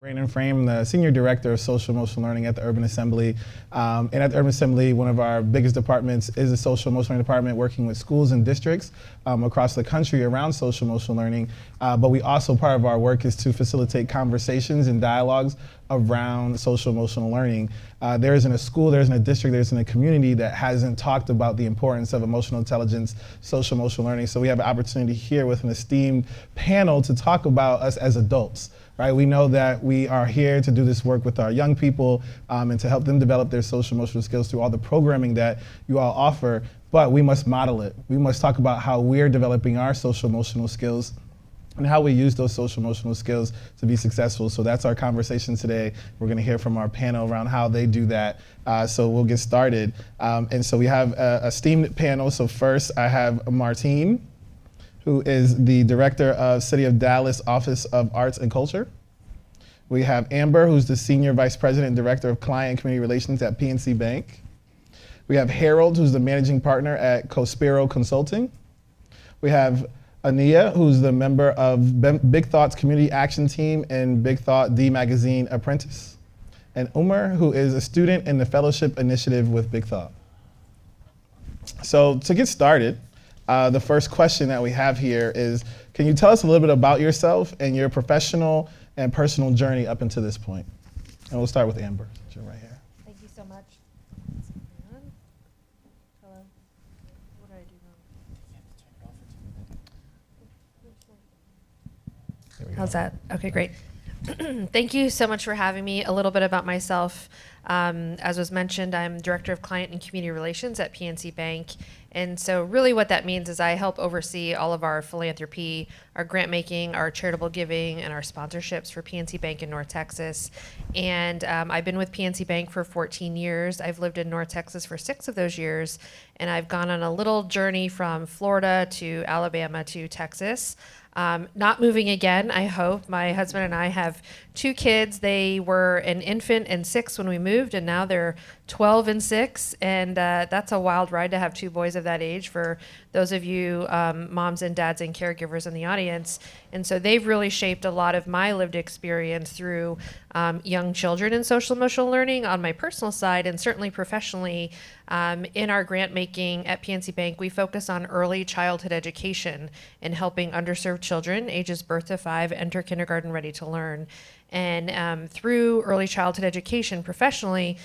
Brandon Frame, the Senior Director of Social Emotional Learning at the Urban Assembly. And at the Urban Assembly, one of our biggest departments is the Social Emotional Learning Department, working with schools and districts across the country around social emotional learning. But we also, part of our work is to facilitate conversations and dialogues around social emotional learning. There isn't a school, there isn't a district, there isn't a community that hasn't talked about the importance of emotional intelligence, social emotional learning. So we have an opportunity here with an esteemed panel to talk about us as adults. Right? We know that we are here to do this work with our young people and to help them develop their social emotional skills through all the programming that you all offer, but we must model it. We must talk about how we're developing our social emotional skills and how we use those social emotional skills to be successful. So that's our conversation today. We're going to hear from our panel around how they do that. So we'll get started. And so we have a esteemed panel. So first I have Martine, who is the Director of City of Dallas Office of Arts and Culture. We have Amber, who's the Senior Vice President and Director of Client and Community Relations at PNC Bank. We have Harold, who's the Managing Partner at Cospero Consulting. We have Ania, who's the member of Big Thought's Community Action Team and Big Thought D Magazine Apprentice. And Umar, who is a student in the Fellowship Initiative with Big Thought. So to get started, the first question that we have here is, can you tell us a little bit about yourself and your professional and personal journey up until this point? And we'll start with Amber, you're right here. Thank you so much. Hello. What do I do now? How's that? Okay, great. Thank you so much for having me. A little bit about myself. As was mentioned, I'm Director of Client and Community Relations at PNC Bank. And so really what that means is I help oversee all of our philanthropy, our grant making, our charitable giving, and our sponsorships for PNC Bank in North Texas. And I've been with PNC Bank for 14 years. I've lived in North Texas for 6 of those years. And I've gone on a little journey from Florida to Alabama to Texas. Not moving again, I hope. My husband and I have 2 kids. They were an infant and 6 when we moved, and now they're 12 and 6. And that's a wild ride to have 2 boys of that age for those of you moms and dads and caregivers in the audience. And so they've really shaped a lot of my lived experience through young children and social emotional learning on my personal side, and certainly professionally. In our grant making at PNC Bank, we focus on early childhood education and helping underserved children ages birth to 5 enter kindergarten ready to learn. And through early childhood education professionally,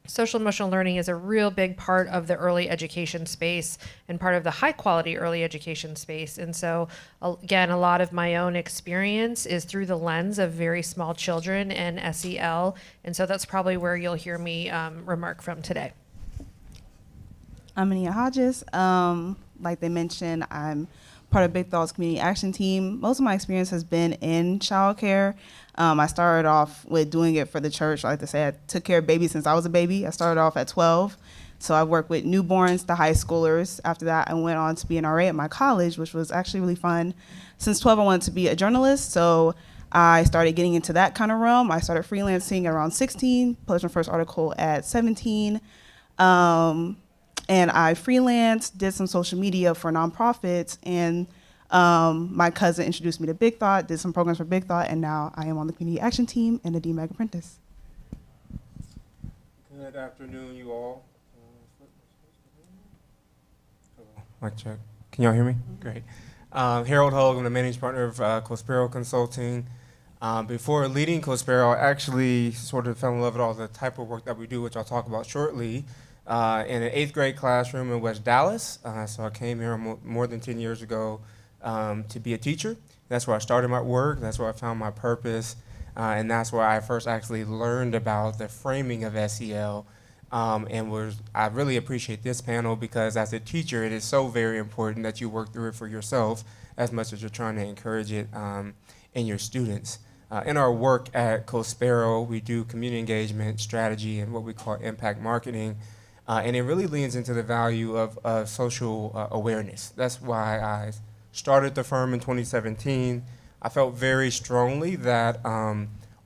social emotional learning is a real big part of the early education space and part of the high quality early education space. And so again, a lot of my own experience is through the lens of very small children and SEL. And so that's probably where you'll hear me remark from today. I'm Ania Hodges. Like they mentioned, I'm part of Big Thought's Community Action Team. Most of my experience has been in childcare. I started off with doing it for the church. I like to say I took care of babies since I was a baby. I started off at 12. So I worked with newborns to high schoolers. After that, I went on to be an RA at my college, which was actually really fun. Since 12, I wanted to be a journalist. So I started getting into that kind of realm. I started freelancing at around 16, published my first article at 17. And I freelanced, did some social media for nonprofits, and my cousin introduced me to Big Thought, did some programs for Big Thought, and now I am on the Community Action Team and the DMAG Apprentice. Good afternoon, you all. Mic check. Can y'all hear me? Great. Harold Hogue, I'm the managing partner of Cospero Consulting. Before leading Cospero, I actually sort of fell in love with all the type of work that we do, which I'll talk about shortly. In an 8th grade classroom in West Dallas. So I came here more than 10 years ago to be a teacher. That's where I started my work. That's where I found my purpose. And that's where I first actually learned about the framing of SEL. I really appreciate this panel because as a teacher, it is so very important that you work through it for yourself as much as you're trying to encourage it in your students. In our work at Cospero, we do community engagement, strategy, and what we call impact marketing. And it really leans into the value of social awareness. That's why I started the firm in 2017. I felt very strongly that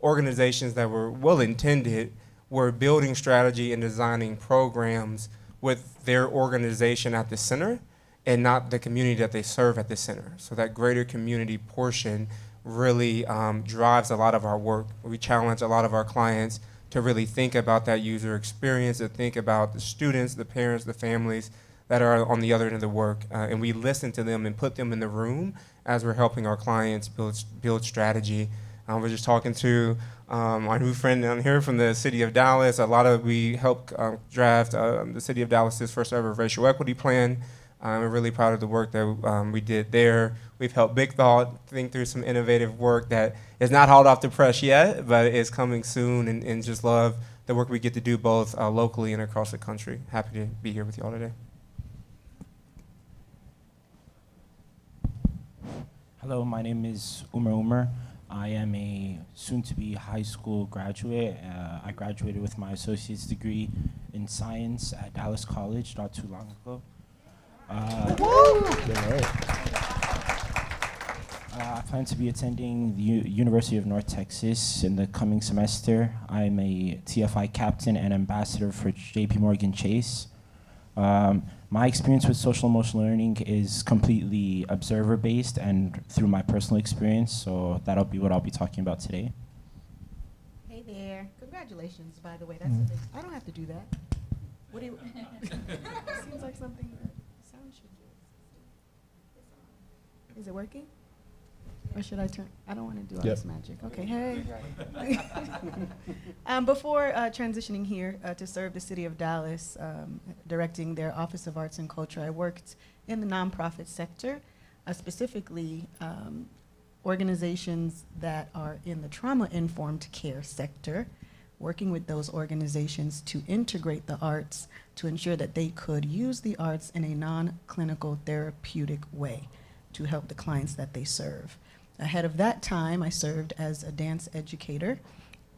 organizations that were well-intended were building strategy and designing programs with their organization at the center and not the community that they serve at the center. So that greater community portion really drives a lot of our work. We challenge a lot of our clients to really think about that user experience, to think about the students, the parents, the families that are on the other end of the work, and we listen to them and put them in the room as we're helping our clients build strategy. We're just talking to our new friend down here from the city of Dallas. We helped draft the city of Dallas's first ever racial equity plan. We're really proud of the work that we did there. We've helped Big Thought think through some innovative work that is not hot off the press yet, but is coming soon, and just love the work we get to do both locally and across the country. Happy to be here with you all today. Hello, my name is Umar. I am a soon-to-be high school graduate. I graduated with my associate's degree in science at Dallas College not too long ago. I plan to be attending the University of North Texas in the coming semester. I'm a TFI captain and ambassador for JP Morgan Chase. My experience with social emotional learning is completely observer-based and through my personal experience, so that'll be what I'll be talking about today. Hey there. Congratulations, by the way. That's a big, I don't have to do that. What do you, seems like something that sound should do. Is it working? Or should I turn? I don't want to do all this magic. Okay, hey. Before transitioning here to serve the city of Dallas, directing their Office of Arts and Culture, I worked in the nonprofit sector, specifically organizations that are in the trauma-informed care sector, working with those organizations to integrate the arts to ensure that they could use the arts in a non-clinical therapeutic way to help the clients that they serve. Ahead of that time, I served as a dance educator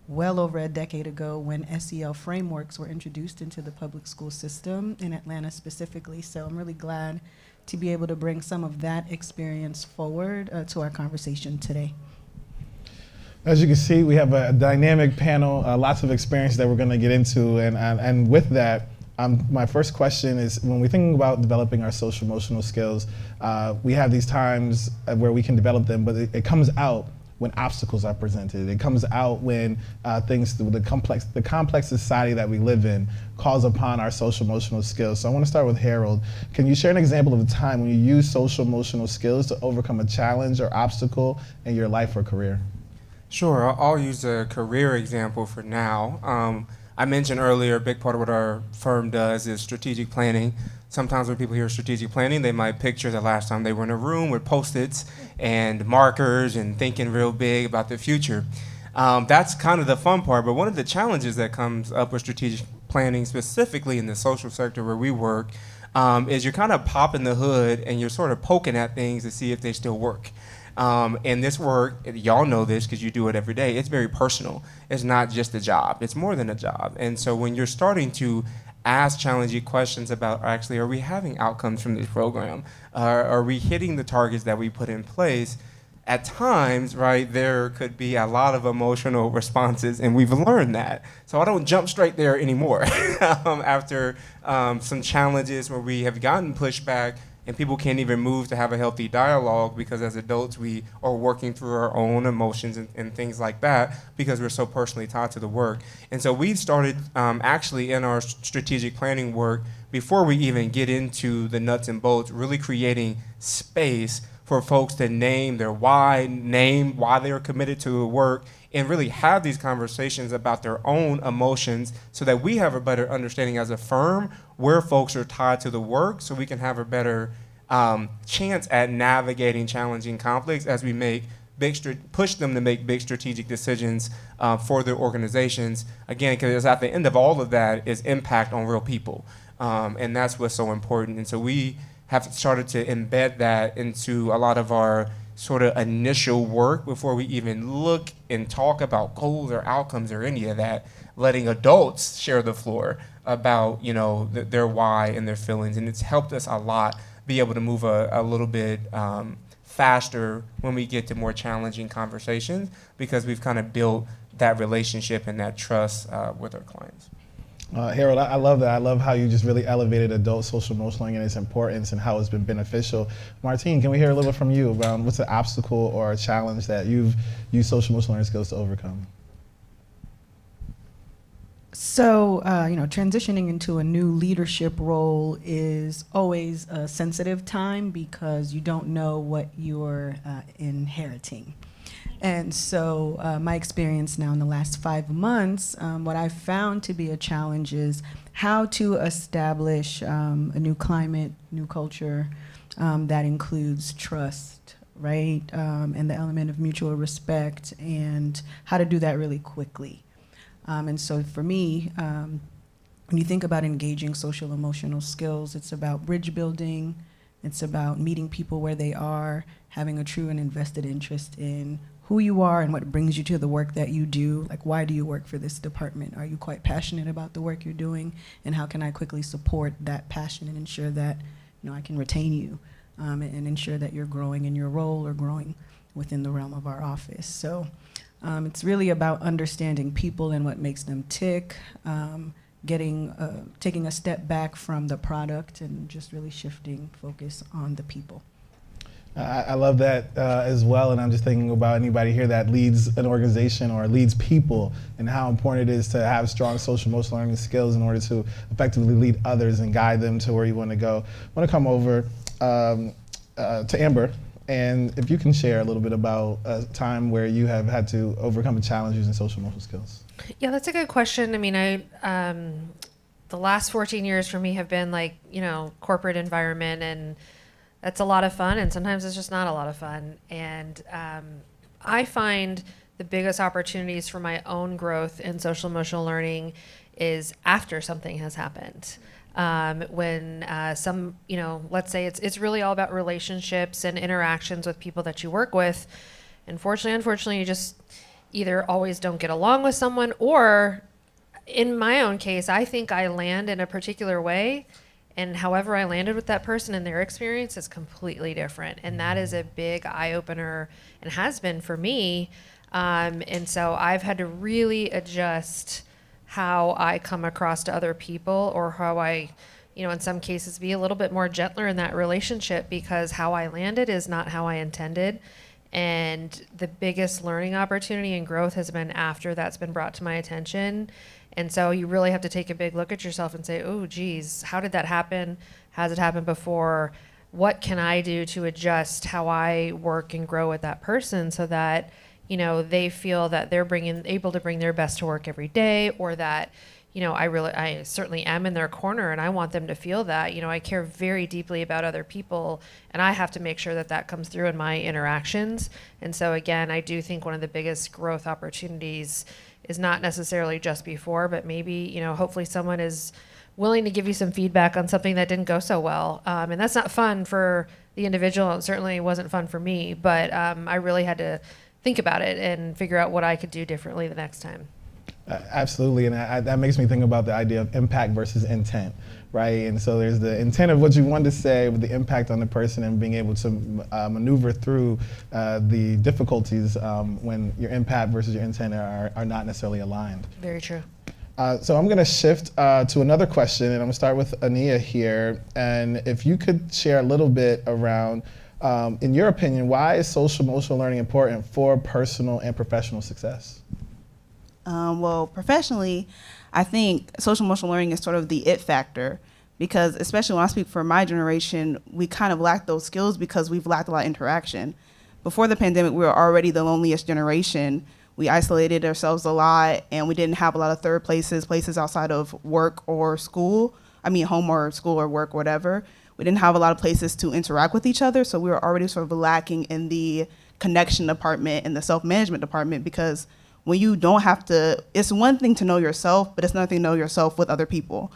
well over a decade ago when SEL frameworks were introduced into the public school system in Atlanta specifically. So I'm really glad to be able to bring some of that experience forward to our conversation today. As you can see, we have a dynamic panel, lots of experience that we're going to get into, and with that, my first question is, when we think about developing our social emotional skills, we have these times where we can develop them, but it comes out when obstacles are presented. It comes out when the complex society that we live in calls upon our social emotional skills. So I want to start with Harold. Can you share an example of a time when you used social emotional skills to overcome a challenge or obstacle in your life or career? Sure, I'll use a career example for now. I mentioned earlier, a big part of what our firm does is strategic planning. Sometimes when people hear strategic planning, they might picture the last time they were in a room with Post-its and markers and thinking real big about the future. That's kind of the fun part, but one of the challenges that comes up with strategic planning, specifically in the social sector where we work, is you're kind of popping the hood and you're sort of poking at things to see if they still work. And this work, y'all know this because you do it every day, it's very personal. It's not just a job, it's more than a job. And so when you're starting to ask challenging questions about, actually, are we having outcomes from this program? Are we hitting the targets that we put in place? At times, right, there could be a lot of emotional responses, and we've learned that. So I don't jump straight there anymore after some challenges where we have gotten pushback and people can't even move to have a healthy dialogue because as adults we are working through our own emotions and things like that because we're so personally tied to the work. And so we've started actually in our strategic planning work, before we even get into the nuts and bolts, really creating space for folks to name their why, name why they are committed to the work, and really have these conversations about their own emotions so that we have a better understanding as a firm where folks are tied to the work, so we can have a better chance at navigating challenging conflicts as we make push them to make big strategic decisions for their organizations. Again, because at the end of all of that is impact on real people. And that's what's so important. And so we have started to embed that into a lot of our sort of initial work before we even look and talk about goals or outcomes or any of that, letting adults share the floor about, you know, their why and their feelings. And it's helped us a lot be able to move a little bit faster when we get to more challenging conversations because we've kind of built that relationship and that trust with our clients. Harold, I love that. I love how you just really elevated adult social emotional learning and its importance and how it's been beneficial. Martine, can we hear a little bit from you around what's an obstacle or a challenge that you've used social emotional learning skills to overcome? So, transitioning into a new leadership role is always a sensitive time because you don't know what you're inheriting. And so my experience now in the last 5 months, what I've found to be a challenge is how to establish a new climate, new culture that includes trust, right? And the element of mutual respect, and how to do that really quickly. And so for me, when you think about engaging social emotional skills, it's about bridge building, it's about meeting people where they are, having a true and invested interest in who you are and what brings you to the work that you do. Like, why do you work for this department? Are you quite passionate about the work you're doing? And how can I quickly support that passion and ensure that, I can retain you and ensure that you're growing in your role or growing within the realm of our office. So it's really about understanding people and what makes them tick, taking a step back from the product and just really shifting focus on the people. I love that as well, and I'm just thinking about anybody here that leads an organization or leads people and how important it is to have strong social emotional learning skills in order to effectively lead others and guide them to where you want to go. I want to come over to Amber, and if you can share a little bit about a time where you have had to overcome a challenge using social emotional skills. Yeah, that's a good question. I mean, the last 14 years for me have been corporate environment, and that's a lot of fun, and sometimes it's just not a lot of fun. And I find the biggest opportunities for my own growth in social emotional learning is after something has happened. When let's say it's really all about relationships and interactions with people that you work with. Unfortunately, you just either always don't get along with someone, or in my own case, I think I land in a particular way, and however I landed with that person and their experience is completely different. And that is a big eye opener and has been for me. And so I've had to really adjust how I come across to other people, or how I, in some cases be a little bit more gentler in that relationship, because how I landed is not how I intended. And the biggest learning opportunity and growth has been after that's been brought to my attention. And so you really have to take a big look at yourself and say, oh, geez, how did that happen? Has it happened before? What can I do to adjust how I work and grow with that person so that, they feel that they're able to bring their best to work every day, or that, I certainly am in their corner, and I want them to feel that, I care very deeply about other people, and I have to make sure that that comes through in my interactions. And so again, I do think one of the biggest growth opportunities is not necessarily just before, but maybe, hopefully someone is willing to give you some feedback on something that didn't go so well. And that's not fun for the individual. It certainly wasn't fun for me, but I really had to think about it and figure out what I could do differently the next time. Absolutely, and that makes me think about the idea of impact versus intent, right? And so there's the intent of what you want to say, with the impact on the person, and being able to maneuver through the difficulties when your impact versus your intent are not necessarily aligned. Very true. So I'm going to shift to another question, and I'm going to start with Ania here. And if you could share a little bit around, in your opinion, why is social emotional learning important for personal and professional success? Well, professionally, I think social emotional learning is sort of the it factor, because especially when I speak for my generation, we kind of lack those skills because we've lacked a lot of interaction. Before the pandemic, we were already the loneliest generation. We isolated ourselves a lot, and we didn't have a lot of third places outside of work or school. Home or school or work, whatever. We didn't have a lot of places to interact with each other, so we were already sort of lacking in the connection department and the self-management department, because when you don't have to, it's one thing to know yourself, but it's another thing to know yourself with other people.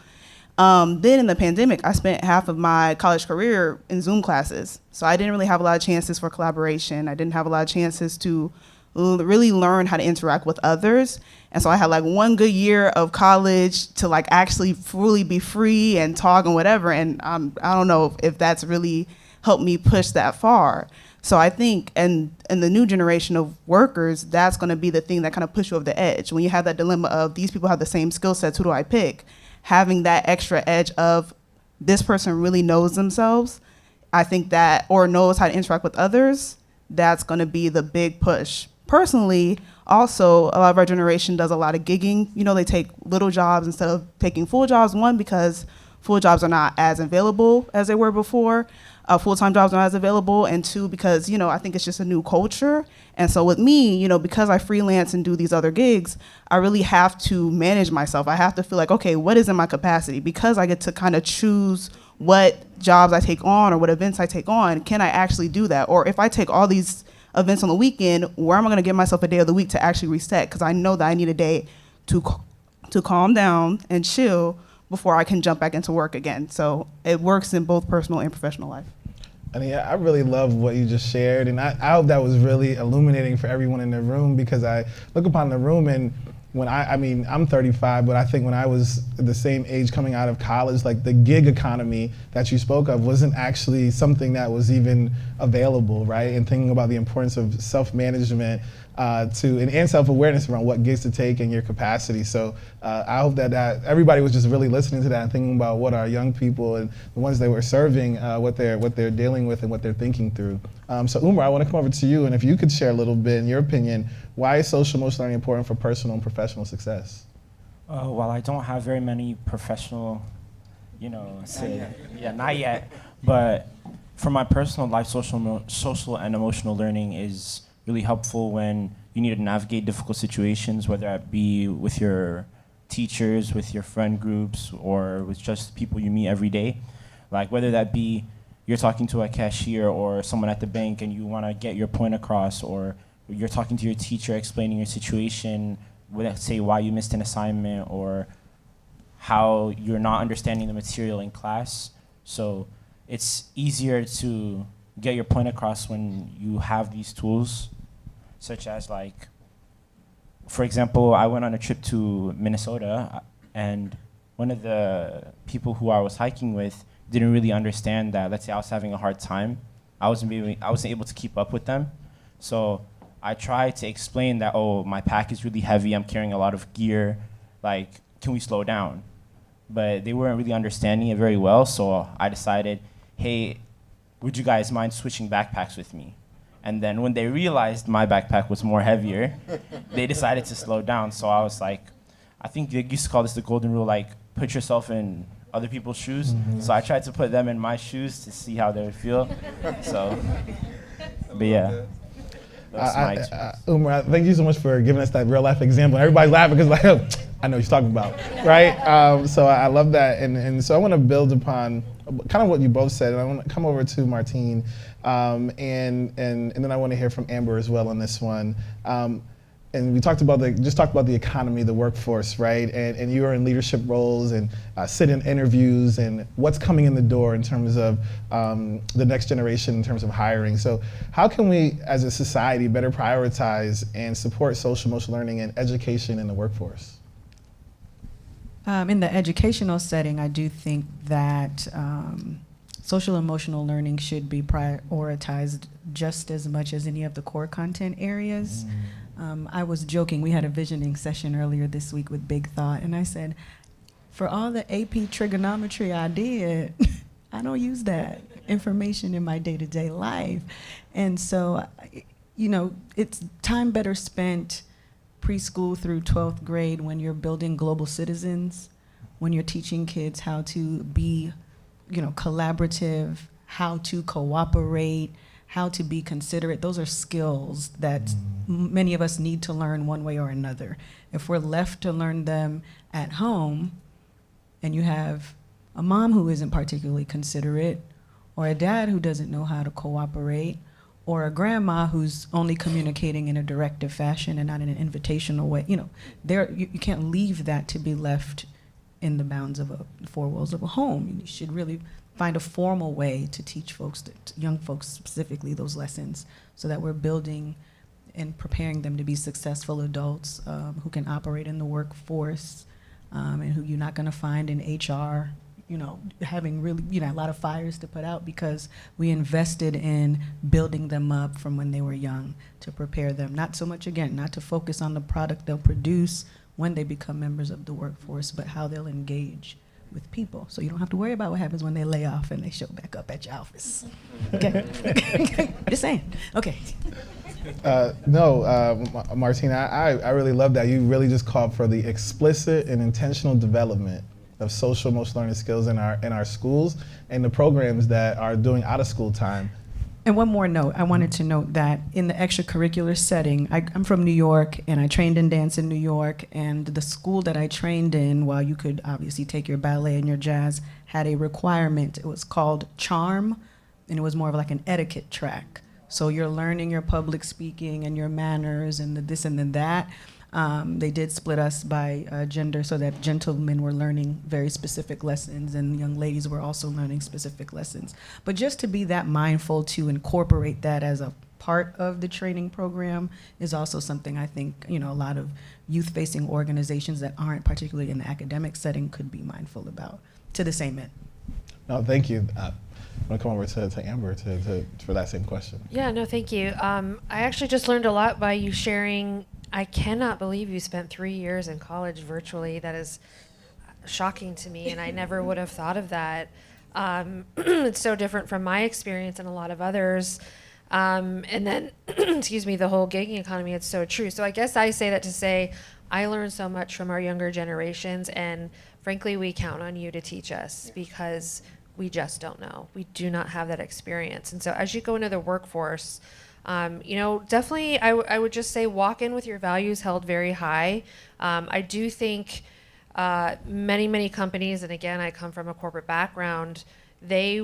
Then in the pandemic, I spent half of my college career in Zoom classes. So I didn't really have a lot of chances for collaboration. I didn't have a lot of chances to really learn how to interact with others. And so I had one good year of college to actually fully be free and talk and whatever. And I don't know if that's really helped me push that far. So I think, and the new generation of workers, that's going to be the thing that kind of push you over the edge. When you have that dilemma of these people have the same skill sets, who do I pick? Having that extra edge of this person really knows themselves, I think that, or knows how to interact with others, that's going to be the big push. Personally, also, a lot of our generation does a lot of gigging. You know, they take little jobs instead of taking full jobs. One, because full jobs are not as available as they were before. Full-time jobs are not as available. And two, because, you know, I think it's just a new culture. And so with me, you know, because I freelance and do these other gigs, I really have to manage myself. I have to feel like, okay, what is in my capacity? Because I get to kind of choose what jobs I take on or what events I take on. Can I actually do that? Or if I take all these events on the weekend, where am I going to give myself a day of the week to actually reset? Because I know that I need a day to calm down and chill before I can jump back into work again. So it works in both personal and professional life. I mean, I really love what you just shared, and I hope that was really illuminating for everyone in the room, because I look upon the room, and when I mean, I'm 35, but I think when I was the same age coming out of college, like the gig economy that you spoke of wasn't actually something that was even available, right? And thinking about the importance of self-management and self-awareness around what gigs to take and your capacity. So I hope that everybody was just really listening to that and thinking about what our young people and the ones they were serving, what they're dealing with and what they're thinking through. So Umar, I want to come over to you, and if you could share a little bit, in your opinion, why is social emotional learning important for personal and professional success? Well, I don't have very many professional, not yet. But for my personal life, social and emotional learning is really helpful when you need to navigate difficult situations, whether that be with your teachers, with your friend groups, or with just people you meet every day. Like whether that be you're talking to a cashier or someone at the bank and you want to get your point across, or you're talking to your teacher explaining your situation, let's say why you missed an assignment or how you're not understanding the material in class. So it's easier to get your point across when you have these tools, such as, like, for example, I went on a trip to Minnesota, and one of the people who I was hiking with didn't really understand that, let's say I was having a hard time. I wasn't able to keep up with them. So I tried to explain that, oh, my pack is really heavy, I'm carrying a lot of gear, like, can we slow down? But they weren't really understanding it very well, so I decided, hey, would you guys mind switching backpacks with me? And then when they realized my backpack was more heavier, they decided to slow down. So I was like, I think they used to call this the golden rule, like, put yourself in other people's shoes. Mm-hmm. So I tried to put them in my shoes to see how they would feel. So, but yeah. Umar, thank you so much for giving us that real life example. Everybody's laughing because, like, oh, I know what you're talking about, right? So I love that, and so I want to build upon kind of what you both said, and I want to come over to Martine, and then I want to hear from Amber as well on this one. And we talked about the economy, the workforce, right? And you are in leadership roles and sit in interviews and what's coming in the door in terms of the next generation in terms of hiring. So how can we as a society better prioritize and support social emotional learning and education in the workforce? In the educational setting, I do think that social emotional learning should be prioritized just as much as any of the core content areas. I was joking, we had a visioning session earlier this week with Big Thought, and I said, for all the AP trigonometry I did, I don't use that information in my day-to-day life. And so, it's time better spent preschool through 12th grade when you're building global citizens, when you're teaching kids how to be, collaborative, how to cooperate, how to be considerate. Those are skills that many of us need to learn one way or another. If we're left to learn them at home, and you have a mom who isn't particularly considerate, or a dad who doesn't know how to cooperate, or a grandma who's only communicating in a directive fashion and not in an invitational way, you can't leave that to be left in the bounds of the four walls of a home. You should really find a formal way to teach young folks specifically, those lessons, so that we're building and preparing them to be successful adults who can operate in the workforce, and who you're not going to find in HR, having really, a lot of fires to put out, because we invested in building them up from when they were young to prepare them. Not so much, again, not to focus on the product they'll produce when they become members of the workforce, but how they'll engage with people. So you don't have to worry about what happens when they lay off and they show back up at your office. Okay? Just saying. Okay. Martina, I really love that. You really just called for the explicit and intentional development of social emotional learning skills in our schools and the programs that are doing out of school time. And one more note, I wanted to note that in the extracurricular setting, I'm from New York, and I trained in dance in New York, and the school that I trained in, while you could obviously take your ballet and your jazz, had a requirement. It was called Charm, and it was more of like an etiquette track. So you're learning your public speaking and your manners and the this and the that. They did split us by gender, so that gentlemen were learning very specific lessons and young ladies were also learning specific lessons. But just to be that mindful to incorporate that as a part of the training program is also something I think, a lot of youth-facing organizations that aren't particularly in the academic setting could be mindful about, to the same end. No, thank you. I'm going to come over to Amber for that same question. Yeah, no, thank you. I actually just learned a lot by you sharing. I cannot believe you spent 3 years in college virtually. That is shocking to me, and I never would have thought of that. It's so different from my experience and a lot of others. And then, excuse me, the whole gigging economy, it's so true. So I guess I say that to say I learned so much from our younger generations, and frankly, we count on you to teach us because we just don't know. We do not have that experience. And so as you go into the workforce, definitely I would just say walk in with your values held very high. I do think many companies, and again, I come from a corporate background, they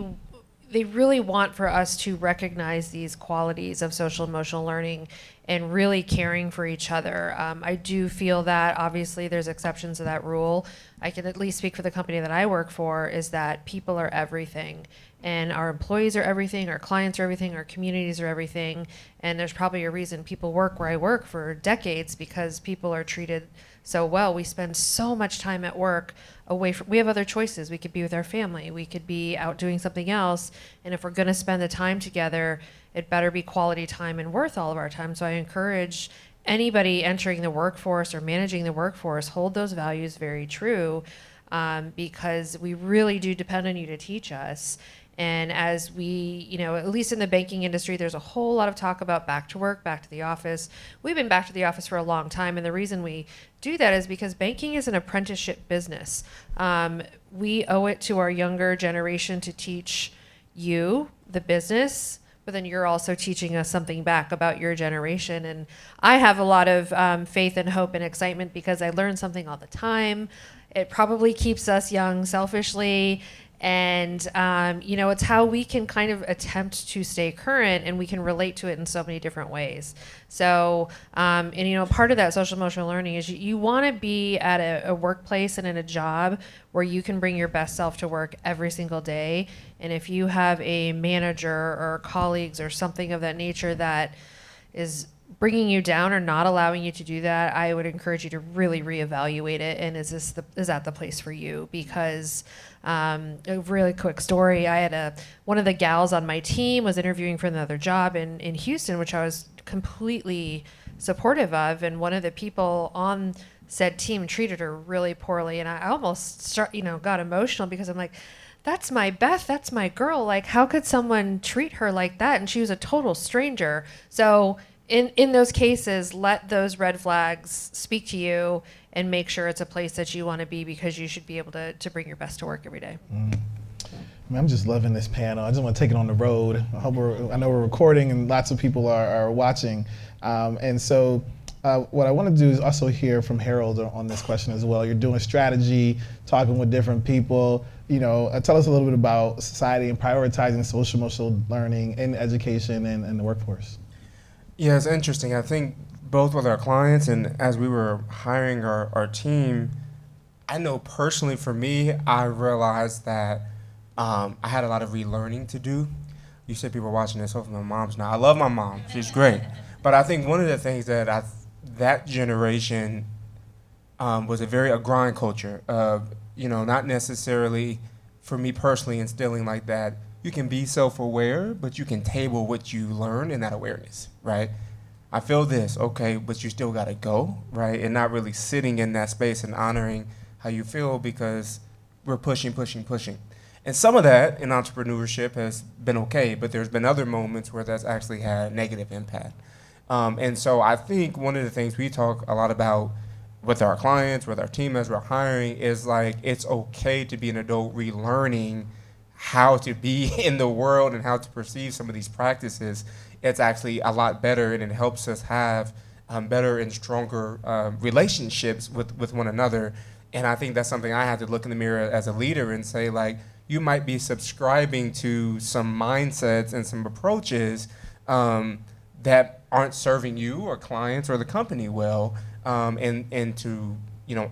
really want for us to recognize these qualities of social emotional learning and really caring for each other. I do feel that obviously there's exceptions to that rule. I can at least speak for the company that I work for, is that people are everything. And our employees are everything, our clients are everything, our communities are everything. And there's probably a reason people work where I work for decades, because people are treated so well. We spend so much time at work away from, we have other choices. We could be with our family, we could be out doing something else. And if we're gonna spend the time together, it better be quality time and worth all of our time. So I encourage anybody entering the workforce or managing the workforce, hold those values very true, because we really do depend on you to teach us. And as we, at least in the banking industry, there's a whole lot of talk about back to work, back to the office. We've been back to the office for a long time. And the reason we do that is because banking is an apprenticeship business. We owe it to our younger generation to teach you the business, but then you're also teaching us something back about your generation. And I have a lot of faith and hope and excitement because I learn something all the time. It probably keeps us young selfishly. And, it's how we can kind of attempt to stay current, and we can relate to it in so many different ways. So, part of that social emotional learning is you want to be at a workplace and in a job where you can bring your best self to work every single day. And if you have a manager or colleagues or something of that nature that is bringing you down or not allowing you to do that, I would encourage you to really reevaluate it. And is that the place for you? Because a really quick story, I had one of the gals on my team was interviewing for another job in Houston, which I was completely supportive of. And one of the people on said team treated her really poorly. And I almost got emotional because I'm like, that's my Beth, that's my girl. Like, how could someone treat her like that? And she was a total stranger. So in those cases, let those red flags speak to you and make sure it's a place that you want to be, because you should be able to bring your best to work every day. I'm just loving this panel. I just want to take it on the road. I know we're recording and lots of people are watching. And so what I want to do is also hear from Harold on this question as well. You're doing a strategy, talking with different people. Tell us a little bit about society and prioritizing social emotional learning in education and the workforce. Yeah, it's interesting. I think both with our clients and as we were hiring our team, I know personally for me, I realized that I had a lot of relearning to do. You said people watching this, hopefully my mom's not. I love my mom, she's great. But I think one of the things that that generation was a grind culture of, not necessarily for me personally, instilling like that, you can be self-aware, but you can table what you learn in that awareness, right? I feel this, okay, but you still gotta go, right? And not really sitting in that space and honoring how you feel because we're pushing. And some of that in entrepreneurship has been okay, but there's been other moments where that's actually had negative impact. And so I think one of the things we talk a lot about with our clients, with our team as we're hiring, is like it's okay to be an adult relearning how to be in the world and how to perceive some of these practices. It's actually a lot better, and it helps us have better and stronger relationships with one another. And I think that's something I have to look in the mirror as a leader and say, like, you might be subscribing to some mindsets and some approaches that aren't serving you or clients or the company well, and to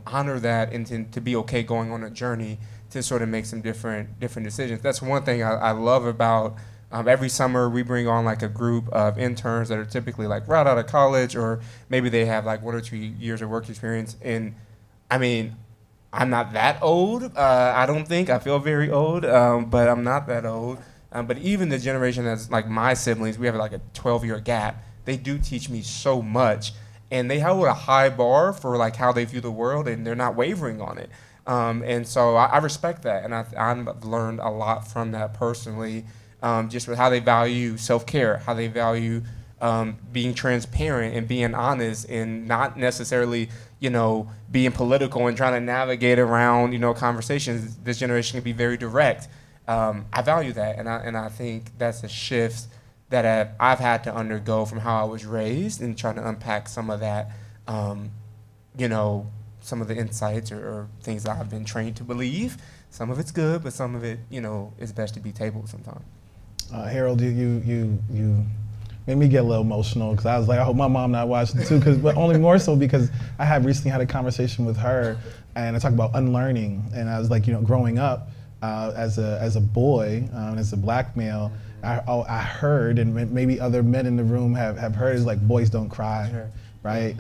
honor that and to be okay going on a journey to sort of make some different decisions. That's one thing I love about every summer we bring on like a group of interns that are typically like right out of college, or maybe they have like 1 or 2 years of work experience. And I mean, I'm not that old. I don't think I feel very old, but I'm not that old. But even the generation that's like my siblings, we have like a 12-year gap. They do teach me so much, and they hold a high bar for like how they view the world, and they're not wavering on it. And so I respect that, and I've learned a lot from that personally, just with how they value self-care, how they value being transparent and being honest, and not necessarily being political and trying to navigate around conversations. This generation can be very direct. I value that, and I think that's a shift that I've had to undergo from how I was raised, and trying to unpack some of that, some of the insights or things that I've been trained to believe. Some of it's good, but some of it, is best to be tabled sometimes. Harold, you made me get a little emotional, because I was like, I hope my mom not watching too, but only more so because I had recently had a conversation with her, and I talked about unlearning, and I was like, growing up as a boy, as a black male, I heard, and maybe other men in the room have heard, is like, boys don't cry, Sure. right?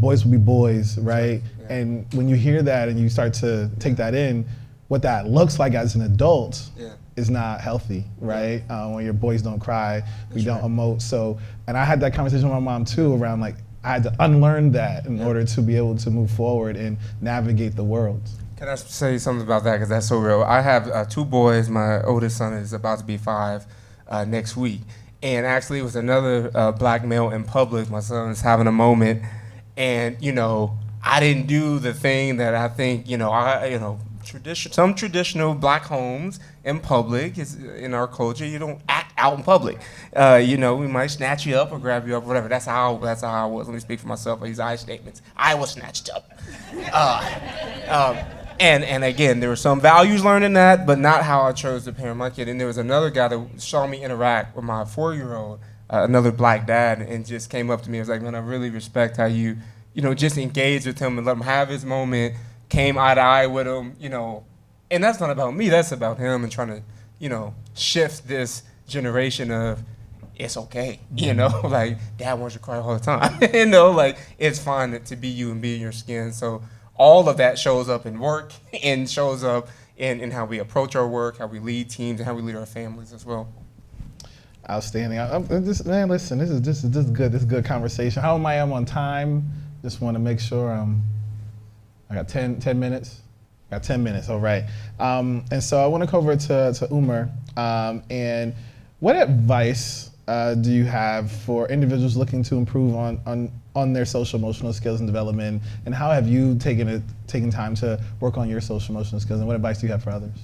Boys will be boys, right? Yeah. And when you hear that and you start to take that in, what that looks like as an adult is not healthy, right? When your boys don't cry, we don't emote. So, and I had that conversation with my mom too, around like, I had to unlearn that in order to be able to move forward and navigate the world. Can I say something about that? Because that's so real. I have 2 boys. My oldest son is about to be 5 next week. And actually, it was another black male in public. My son is having a moment. And, I didn't do the thing that I think, some traditional black homes in public, is in our culture, you don't act out in public. We might snatch you up or grab you up, whatever. That's how I was. Let me speak for myself. I use I statements. I was snatched up. And again, there were some values learned in that, but not how I chose to parent my kid. And there was another guy that saw me interact with my 4-year-old, another black dad, and just came up to me and was like, man, I really respect how you, just engaged with him and let him have his moment, came eye to eye with him, and that's not about me, that's about him, and trying to, shift this generation of, it's okay, like, dad wants you to cry all the time, like, it's fine to be you and be in your skin. So all of that shows up in work and shows up in how we approach our work, how we lead teams, and how we lead our families as well. Outstanding. Man, listen, this is good. This is good conversation. How am I on time? Just want to make sure I got 10 minutes. Got 10 minutes, all right. And so I want to go over to Umar. And what advice do you have for individuals looking to improve on their social emotional skills and development? And how have you taken time to work on your social emotional skills? And what advice do you have for others?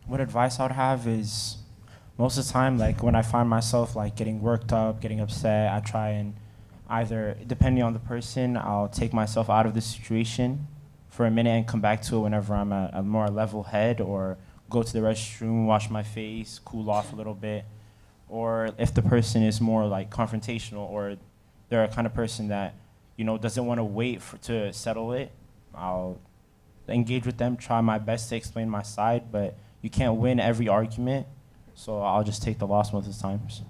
What advice I would have is, most of the time, like when I find myself like getting worked up, getting upset, I try and either, depending on the person, I'll take myself out of the situation for a minute and come back to it whenever I'm at a more level head, or go to the restroom, wash my face, cool off a little bit. Or if the person is more like confrontational, or they're a kind of person that, doesn't want to wait to settle it, I'll engage with them, try my best to explain my side, but you can't win every argument, so I'll just take the loss most of the times.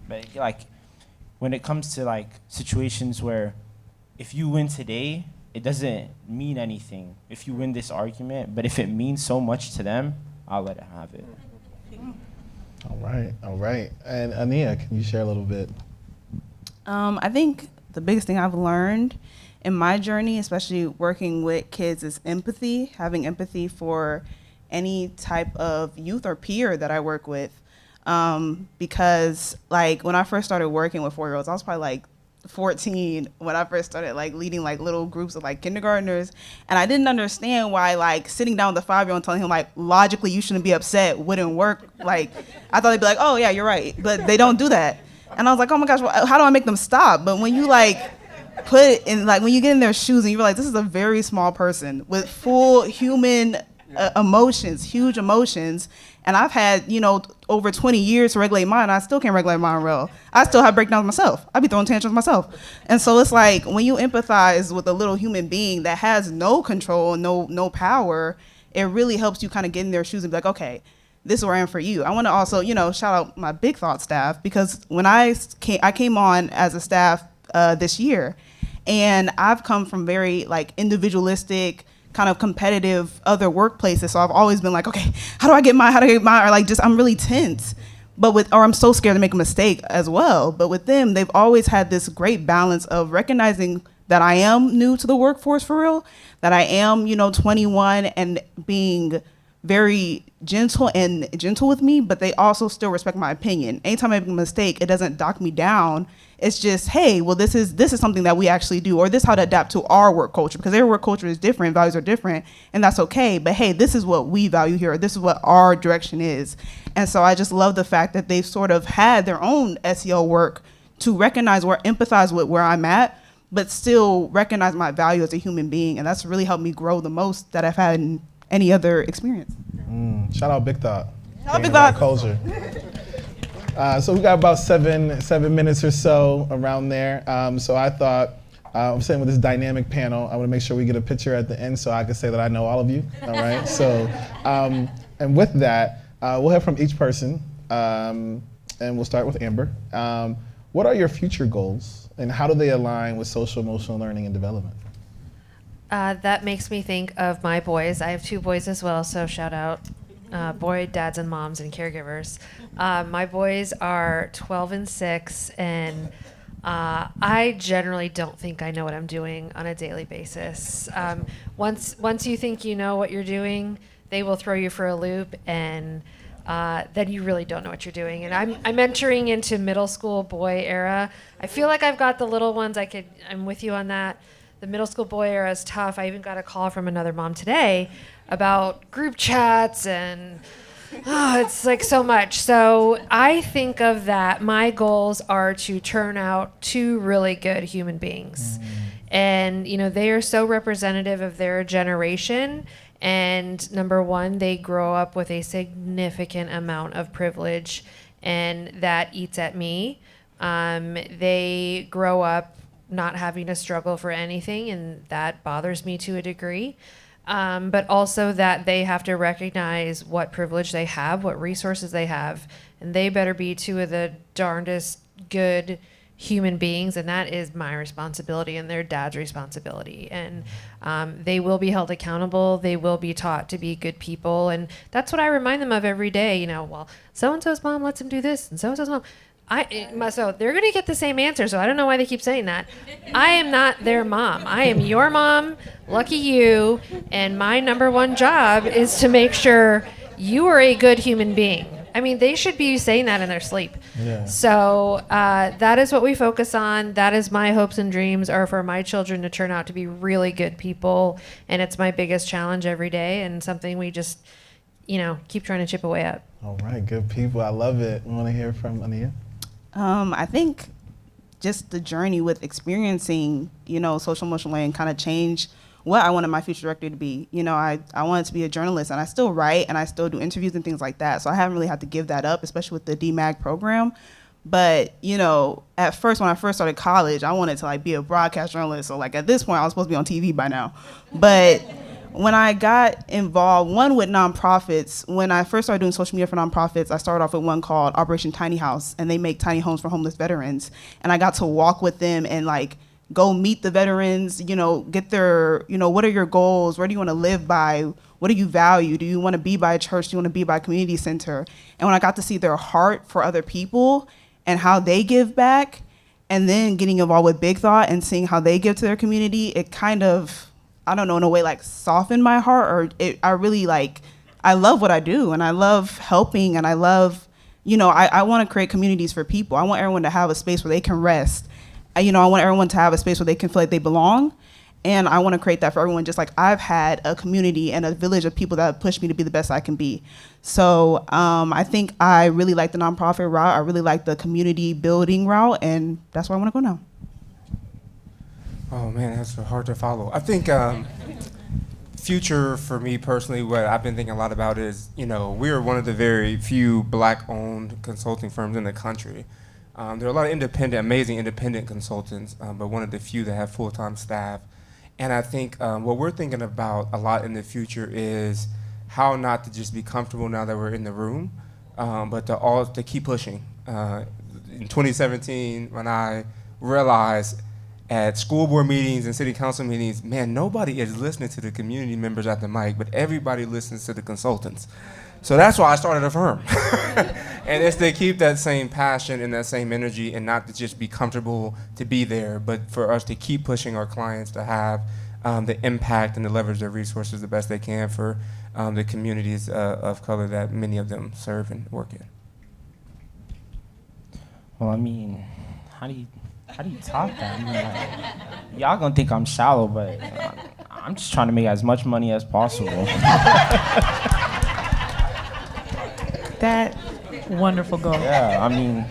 But like, when it comes to like situations where if you win today, it doesn't mean anything if you win this argument, but if it means so much to them, I'll let it have it. All right, all right. And Ania, can you share a little bit? I think the biggest thing I've learned in my journey, especially working with kids, is empathy, having empathy for any type of youth or peer that I work with. Because like when I first started working with 4-year-olds, I was probably like 14 when I first started like leading like little groups of like kindergartners, and I didn't understand why like sitting down with a 5-year-old and telling him like logically you shouldn't be upset wouldn't work. Like I thought they'd be like, oh yeah, you're right, but they don't do that. And I was like, oh my gosh, well, how do I make them stop? But when you like put in like when you get in their shoes and you realize this is a very small person with full human emotions, huge emotions. And I've had, you know, over 20 years to regulate mine. I still can't regulate mine real. I still have breakdowns myself. I be throwing tantrums myself. And so it's like when you empathize with a little human being that has no control, no power, it really helps you kind of get in their shoes and be like, okay, this is where I am for you. I want to also, you know, shout out my Big Thought staff, because when I came on as a staff this year, and I've come from very like individualistic, kind of competitive other workplaces. So I've always been like, okay, how do I get mine? Or like just, I'm really tense. Or I'm so scared to make a mistake as well. But with them, they've always had this great balance of recognizing that I am new to the workforce for real, that I am, you know, 21, and being very gentle with me, but they also still respect my opinion. Anytime I make a mistake, it doesn't dock me down. It's just, hey, well, this is something that we actually do, or this is how to adapt to our work culture, because their work culture is different, values are different, and that's okay. But hey, this is what we value here. This is what our direction is. And so I just love the fact that they've sort of had their own SEL work to recognize or empathize with where I'm at, but still recognize my value as a human being. And that's really helped me grow the most that I've had in any other experience. Shout out Big Thought. Shout out Big Thought. Culture. So we got about seven minutes or so around there. So I thought, I'm sitting with this dynamic panel. I want to make sure we get a picture at the end so I can say that I know all of you. All right. So, and with that, we'll have from each person, and we'll start with Amber. What are your future goals, and how do they align with social emotional learning and development? That makes me think of my boys. I have 2 boys as well, so shout out boy dads and moms and caregivers. My boys are 12 and 6, and I generally don't think I know what I'm doing on a daily basis. Once you think you know what you're doing, they will throw you for a loop, and then you really don't know what you're doing. And I'm entering into middle school boy era. I feel like I've got the little ones. I'm with you on that. The middle school boy era is tough. I even got a call from another mom today about group chats, and it's like so much. So I think of that. My goals are to turn out 2 really good human beings. And, you know, they are so representative of their generation. And number 1, they grow up with a significant amount of privilege, and that eats at me. They grow up not having to struggle for anything, and that bothers me to a degree. But also that they have to recognize what privilege they have, what resources they have, and they better be 2 of the darndest good human beings, and that is my responsibility and their dad's responsibility. And they will be held accountable. They will be taught to be good people, and that's what I remind them of every day. You know, well, so-and-so's mom lets him do this, and so-and-so's mom. So they're going to get the same answer, so I don't know why they keep saying that. I am not their mom. I am your mom, lucky you, and my number 1 job is to make sure you are a good human being. I mean, they should be saying that in their sleep. Yeah. So that is what we focus on. That is my hopes and dreams, are for my children to turn out to be really good people, and it's my biggest challenge every day, and something we just, you know, keep trying to chip away at. All right, good people. I love it. Want to hear from Ania? I think just the journey with experiencing, you know, social emotional learning kind of changed what I wanted my future director to be. You know, I wanted to be a journalist, and I still write, and I still do interviews and things like that. So I haven't really had to give that up, especially with the DMAG program. But, you know, at first, when I first started college, I wanted to like be a broadcast journalist. So like at this point, I was supposed to be on TV by now. But when I got involved, one with nonprofits, when I first started doing social media for nonprofits, I started off with one called Operation Tiny House, and they make tiny homes for homeless veterans. And I got to walk with them and like go meet the veterans, get their, what are your goals? Where do you want to live by? What do you value? Do you want to be by a church? Do you want to be by a community center? And when I got to see their heart for other people and how they give back, and then getting involved with Big Thought and seeing how they give to their community, it kind of, I don't know, in a way like softened my heart, or I really I love what I do, and I love helping, and I love, I want to create communities for people. I want everyone to have a space where they can rest. I want everyone to have a space where they can feel like they belong. And I want to create that for everyone, just like I've had a community and a village of people that have pushed me to be the best I can be. So I think I really like the nonprofit route. I really like the community building route, and that's where I want to go now. Oh man, that's hard to follow. I think future for me personally, what I've been thinking a lot about is, we're one of the very few Black-owned consulting firms in the country. There are a lot of amazing independent consultants, but one of the few that have full-time staff. And I think what we're thinking about a lot in the future is how not to just be comfortable now that we're in the room, but to keep pushing. In 2017, when I realized at school board meetings and city council meetings, man, nobody is listening to the community members at the mic, but everybody listens to the consultants. So that's why I started a firm. And it's to keep that same passion and that same energy, and not to just be comfortable to be there, but for us to keep pushing our clients to have the impact and to leverage their resources the best they can for the communities of color that many of them serve and work in. Well, I mean, how do you top that? I mean, y'all gonna think I'm shallow, but I'm just trying to make as much money as possible. That wonderful goal. Yeah, I mean,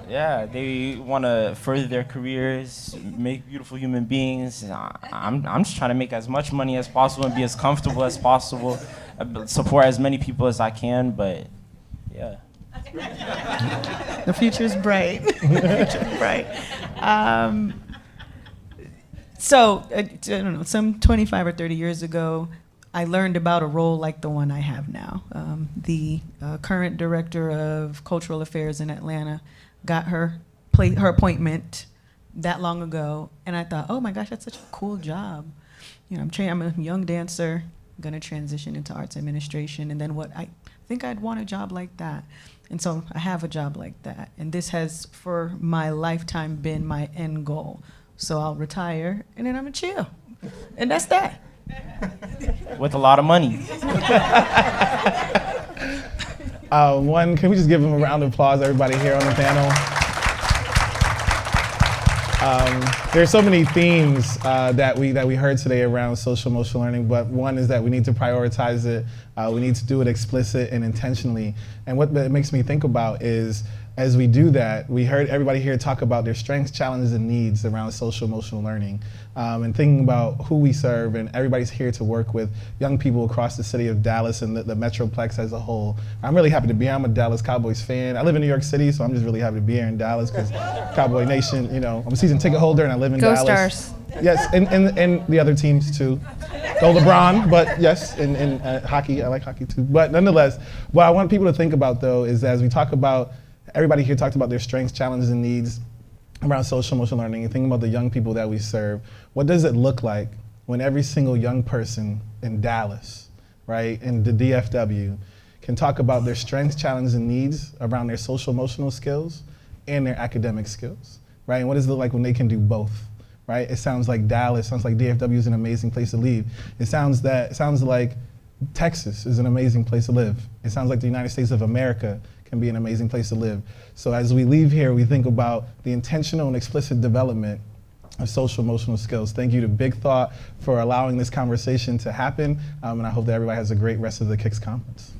yeah, they want to further their careers, make beautiful human beings. I'm just trying to make as much money as possible and be as comfortable as possible, support as many people as I can, but yeah. The future's bright. The future's bright. So, I don't know, some 25 or 30 years ago, I learned about a role like the one I have now. The current director of cultural affairs in Atlanta got her appointment that long ago, and I thought, oh my gosh, that's such a cool job. I'm a young dancer, gonna transition into arts administration, and then I think I'd want a job like that. And so I have a job like that, and this has, for my lifetime, been my end goal. So I'll retire, and then I'm gonna chill, and that's that. With a lot of money. Can we just give them a round of applause, everybody here on the panel? There's so many themes that we heard today around social emotional learning, but one is that we need to prioritize it. We need to do it explicit and intentionally. And what that makes me think about is, as we do that, we heard everybody here talk about their strengths, challenges, and needs around social emotional learning, and thinking about who we serve. And everybody's here to work with young people across the city of Dallas and the Metroplex as a whole. I'm really happy to be here. I'm a Dallas Cowboys fan. I live in New York City, so I'm just really happy to be here in Dallas because Cowboy Nation, I'm a season ticket holder and I live in Go Dallas. Stars. Yes, and the other teams too. Go LeBron, but yes, in hockey, I like hockey too. But nonetheless, what I want people to think about though is, as we talk about, everybody here talked about their strengths, challenges, and needs around social emotional learning, and thinking about the young people that we serve. What does it look like when every single young person in Dallas, right, in the DFW, can talk about their strengths, challenges, and needs around their social emotional skills and their academic skills, right? And what does it look like when they can do both, right? It sounds like Dallas, sounds like DFW is an amazing place to live. It sounds like Texas is an amazing place to live. It sounds like the United States of America can be an amazing place to live. So as we leave here, we think about the intentional and explicit development of social emotional skills. Thank you to Big Thought for allowing this conversation to happen, and I hope that everybody has a great rest of the KICS conference.